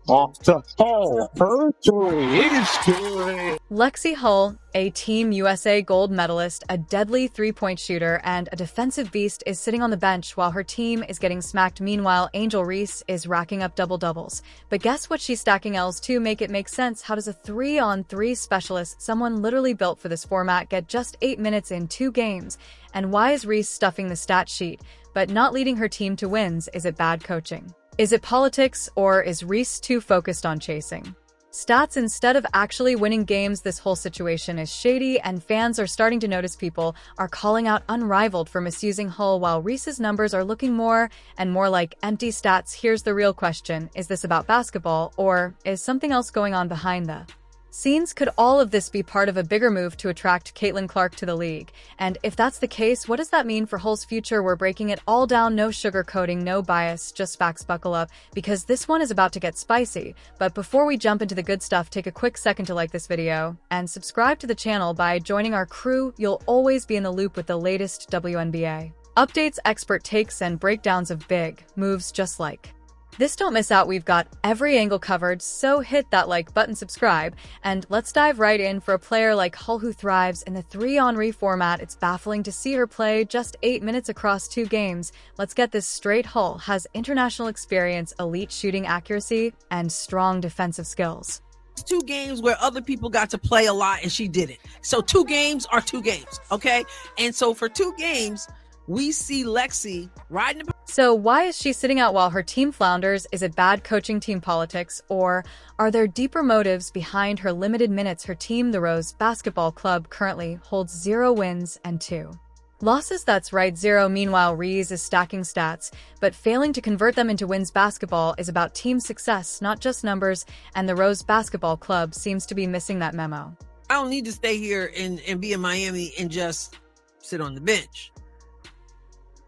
Off the Hull, her three is good. Lexie Hull, a Team USA gold medalist, a deadly three-point shooter, and a defensive beast, is sitting on the bench while her team is getting smacked. Meanwhile, Angel Reese is racking up double-doubles. But guess what? She's stacking L's to make it make sense. How does a 3-on-3 specialist, someone literally built for this format, get just 8 minutes in 2 games? And why is Reese stuffing the stat sheet, but not leading her team to wins? Is it bad coaching? Is it politics, or is Reese too focused on chasing stats instead of actually winning games? This whole situation is shady, and fans are starting to notice. People are calling out Unrivaled for misusing Hull, while Reese's numbers are looking more and more like empty stats. Here's the real question. Is this about basketball, or is something else going on behind the scenes? Could all of this be part of a bigger move to attract Caitlin Clark to the league? And if that's the case, what does that mean for Hull's future? We're breaking it all down. No sugarcoating, no bias, just facts. Buckle up, because this one is about to get spicy. But before we jump into the good stuff, take a quick second to like this video and subscribe to the channel. By joining our crew, you'll always be in the loop with the latest WNBA updates, expert takes, and breakdowns of big moves just like this. Don't miss out. We've got every angle covered, so hit that like button, subscribe, and let's dive right in. For a player like Hull who thrives in the 3-on-3 format, it's baffling to see her play just 8 minutes across 2 games. Let's get this straight. Hull has international experience, elite shooting accuracy, and strong defensive skills. 2 games where other people got to play a lot and she didn't. So 2 games are 2 games, okay? And so for 2 games, we see Lexie riding the... So why is she sitting out while her team flounders? Is it bad coaching, team politics, or are there deeper motives behind her limited minutes? Her team, the Rose Basketball Club, currently holds 0 wins and 2 losses. That's right, 0. Meanwhile, Reese is stacking stats, but failing to convert them into wins. Basketball is about team success, not just numbers, and the Rose Basketball Club seems to be missing that memo. I don't need to stay here and be in Miami and just sit on the bench.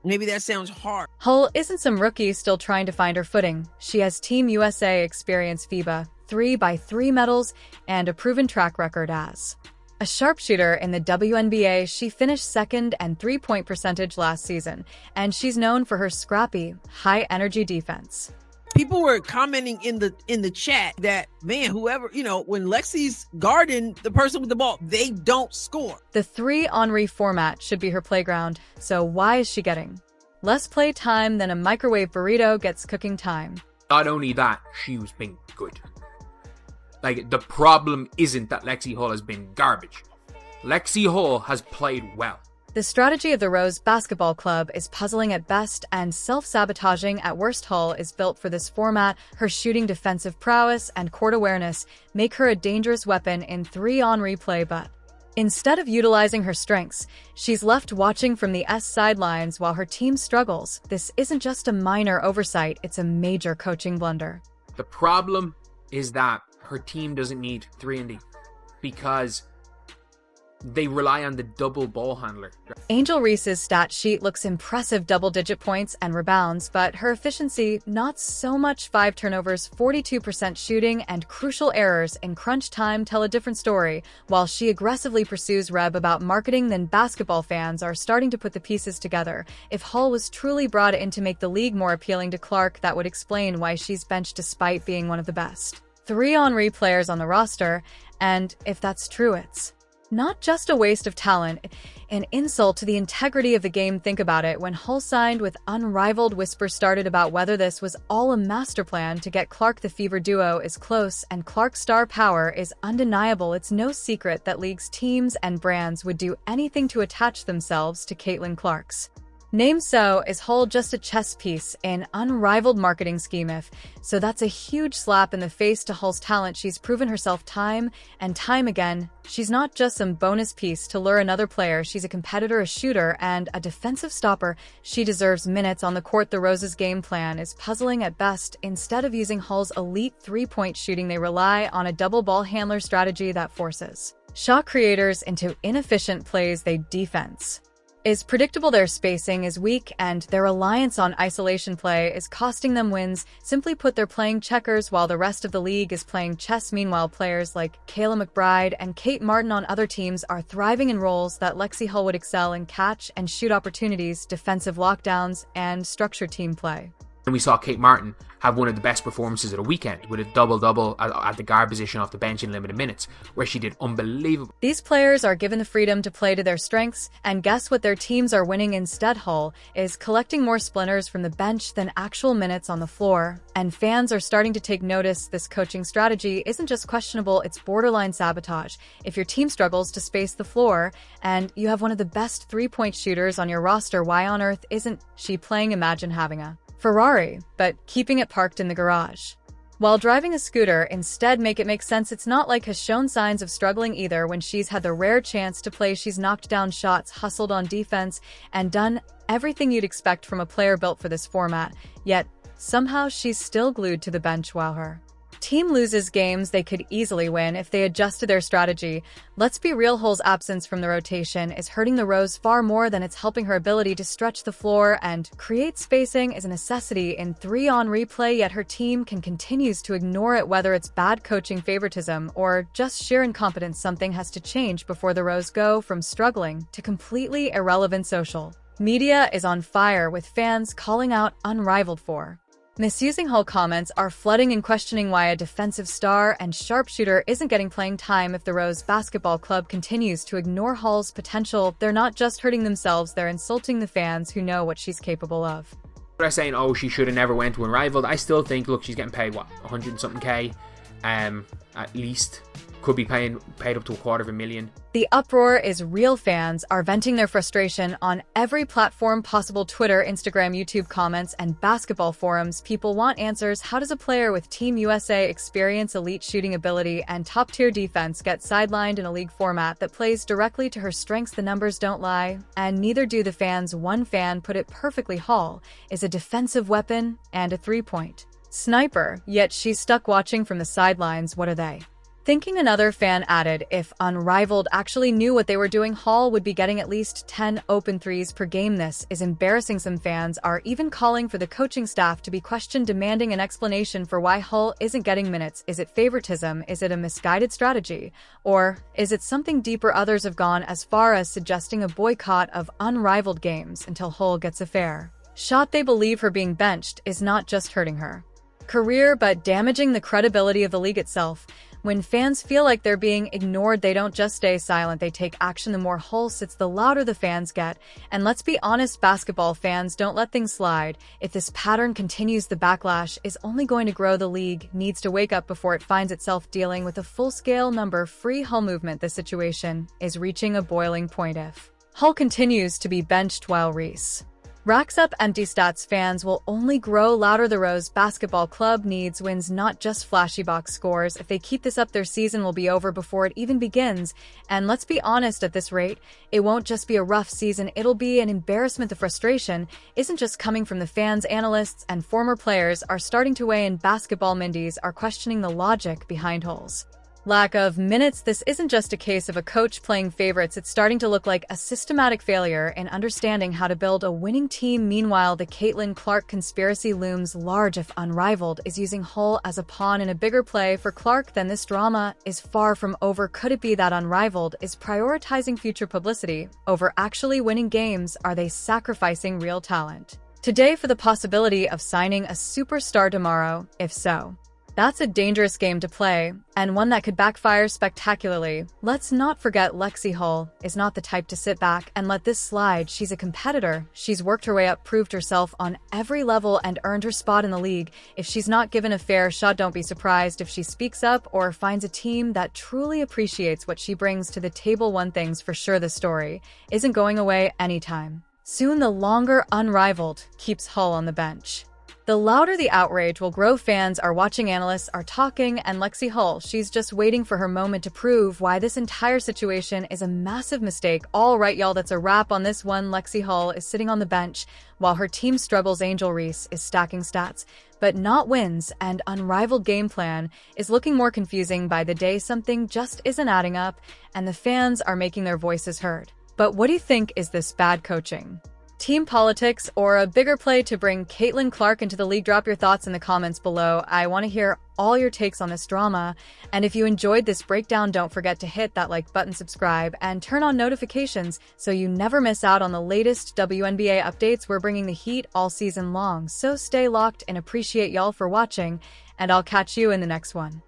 Maybe that sounds hard. Hull isn't some rookie still trying to find her footing. She has Team USA experience, FIBA 3x3 medals, and a proven track record as a sharpshooter in the WNBA. She finished second in three-point percentage last season, and she's known for her scrappy, high-energy defense. People were commenting in the chat that, man, whoever, when Lexie's guarding the person with the ball, they don't score. The 3-on-3 format should be her playground, so why is she getting less play time than a microwave burrito gets cooking time? Not only that, she's been good. Like, the problem isn't that Lexie Hull has been garbage. Lexie Hull has played well. The strategy of the Rose Basketball Club is puzzling at best and self-sabotaging at worst. Hull is built for this format. Her shooting, defensive prowess, and court awareness make her a dangerous weapon in 3-on-3 play, but instead of utilizing her strengths, she's left watching from the sidelines while her team struggles. This isn't just a minor oversight, it's a major coaching blunder. The problem is that her team doesn't need 3-and-D because they rely on the double ball handler. Angel Reese's stat sheet looks impressive, double-digit points and rebounds, but her efficiency, not so much. 5 turnovers, 42% shooting, and crucial errors in crunch time tell a different story. While she aggressively pursues reb about marketing, then basketball fans are starting to put the pieces together. If Hull was truly brought in to make the league more appealing to Clark, that would explain why she's benched despite being one of the best 3-on-3 players on the roster. And if that's true, it's not just a waste of talent, an insult to the integrity of the game. Think about it. When Hull signed with Unrivaled, whispers started about whether this was all a master plan to get Clark. The Fever duo is close, and Clark's star power is undeniable. It's no secret that leagues, teams, and brands would do anything to attach themselves to Caitlin Clark's name. So is Hull just a chess piece in Unrivaled marketing scheme? If so, that's a huge slap in the face to Hull's talent. She's proven herself time and time again. She's not just some bonus piece to lure another player. She's a competitor, a shooter, and a defensive stopper. She deserves minutes on the court. The Rose's game plan is puzzling at best. Instead of using Hull's elite 3-point shooting, they rely on a double ball handler strategy that forces shot creators into inefficient plays. They defense is predictable, their spacing is weak, and their reliance on isolation play is costing them wins. Simply put, they're playing checkers while the rest of the league is playing chess. Meanwhile, players like Kayla McBride and Kate Martin on other teams are thriving in roles that Lexie Hull would excel in: catch and shoot opportunities, defensive lockdowns, and structured team play. And we saw Kate Martin have one of the best performances of the weekend with a double-double at the guard position off the bench in limited minutes, where she did unbelievable. These players are given the freedom to play to their strengths, and guess what their teams are winning instead? Hull is collecting more splinters from the bench than actual minutes on the floor. And fans are starting to take notice. This coaching strategy isn't just questionable, it's borderline sabotage. If your team struggles to space the floor, and you have one of the best three-point shooters on your roster, why on earth isn't she playing? Imagine having a Ferrari, but keeping it parked in the garage. While driving a scooter, instead make it make sense. It's not like has shown signs of struggling either. When she's had the rare chance to play, she's knocked down shots, hustled on defense, and done everything you'd expect from a player built for this format. Yet, somehow she's still glued to the bench while her team loses games they could easily win if they adjusted their strategy. Let's be real, Hull's absence from the rotation is hurting the Rose far more than it's helping. Her ability to stretch the floor and create spacing is a necessity in 3-on replay, yet her team continues to ignore it. Whether it's bad coaching, favoritism, or just sheer incompetence, something has to change before the Rose go from struggling to completely irrelevant. Social media is on fire, with fans calling out Unrivaled for misusing Hull. Comments are flooding and questioning why a defensive star and sharpshooter isn't getting playing time. If the Rose Basketball Club continues to ignore Hull's potential, they're not just hurting themselves, they're insulting the fans who know what she's capable of. They're saying, oh, she should have never went to Unrivaled. I still think, look, she's getting paid, what, 100 and something K? At least. Could be paid up to $250,000. The uproar is real. Fans are venting their frustration on every platform possible: Twitter, Instagram, YouTube, comments, and basketball forums. People want answers. How does a player with Team USA experience, elite shooting ability, and top-tier defense get sidelined in a league format that plays directly to her strengths? The numbers don't lie, and neither do the fans. One fan put it perfectly: Hull is a defensive weapon and a three-point sniper, yet she's stuck watching from the sidelines. What are they thinking? Another fan added, if Unrivaled actually knew what they were doing, Hull would be getting at least 10 open threes per game. This is embarrassing. Some fans are even calling for the coaching staff to be questioned, demanding an explanation for why Hull isn't getting minutes. Is it favoritism? Is it a misguided strategy? Or is it something deeper? Others have gone as far as suggesting a boycott of Unrivaled games until Hull gets a fair shot. They believe her being benched is not just hurting her career, but damaging the credibility of the league itself. When fans feel like they're being ignored, they don't just stay silent, they take action. The more Hull sits, the louder the fans get. And let's be honest, basketball fans don't let things slide. If this pattern continues, the backlash is only going to grow. The league needs to wake up before it finds itself dealing with a full-scale number-free Hull movement. The situation is reaching a boiling point if Hull continues to be benched while Reese racks up empty stats. Fans will only grow louder. The Rose Basketball Club needs wins, not just flashy box scores. If they keep this up, their season will be over before it even begins. And let's be honest, at this rate, it won't just be a rough season, it'll be an embarrassment. The frustration isn't just coming from the fans. Analysts and former players are starting to weigh in. Basketball Mindies are questioning the logic behind Hull's lack of minutes. This isn't just a case of a coach playing favorites. It's starting to look like a systematic failure in understanding how to build a winning team. Meanwhile, the Caitlin Clark conspiracy looms large. If Unrivaled is using Hull as a pawn in a bigger play for Clark, then this drama is far from over. Could it be that Unrivaled is prioritizing future publicity over actually winning games? Are they sacrificing real talent today for the possibility of signing a superstar tomorrow? If so, that's a dangerous game to play, and one that could backfire spectacularly. Let's not forget, Lexie Hull is not the type to sit back and let this slide. She's a competitor. She's worked her way up, proved herself on every level, and earned her spot in the league. If she's not given a fair shot, don't be surprised if she speaks up or finds a team that truly appreciates what she brings to the table. One thing's for sure, the story isn't going away anytime soon. The longer Unrivaled keeps Hull on the bench, the louder the outrage will grow. Fans are watching, analysts are talking, and Lexie Hull, she's just waiting for her moment to prove why this entire situation is a massive mistake. All right, y'all, that's a wrap on this one. Lexie Hull is sitting on the bench while her team struggles. Angel Reese is stacking stats, but not wins, and Unrivaled game plan is looking more confusing by the day. Something just isn't adding up, and the fans are making their voices heard. But what do you think? Is this bad coaching? Team politics, or a bigger play to bring Caitlin Clark into the league? Drop your thoughts in the comments below. I want to hear all your takes on this drama. And if you enjoyed this breakdown, don't forget to hit that like button, subscribe, and turn on notifications so you never miss out on the latest WNBA updates. We're bringing the heat all season long, so stay locked and appreciate y'all for watching, and I'll catch you in the next one.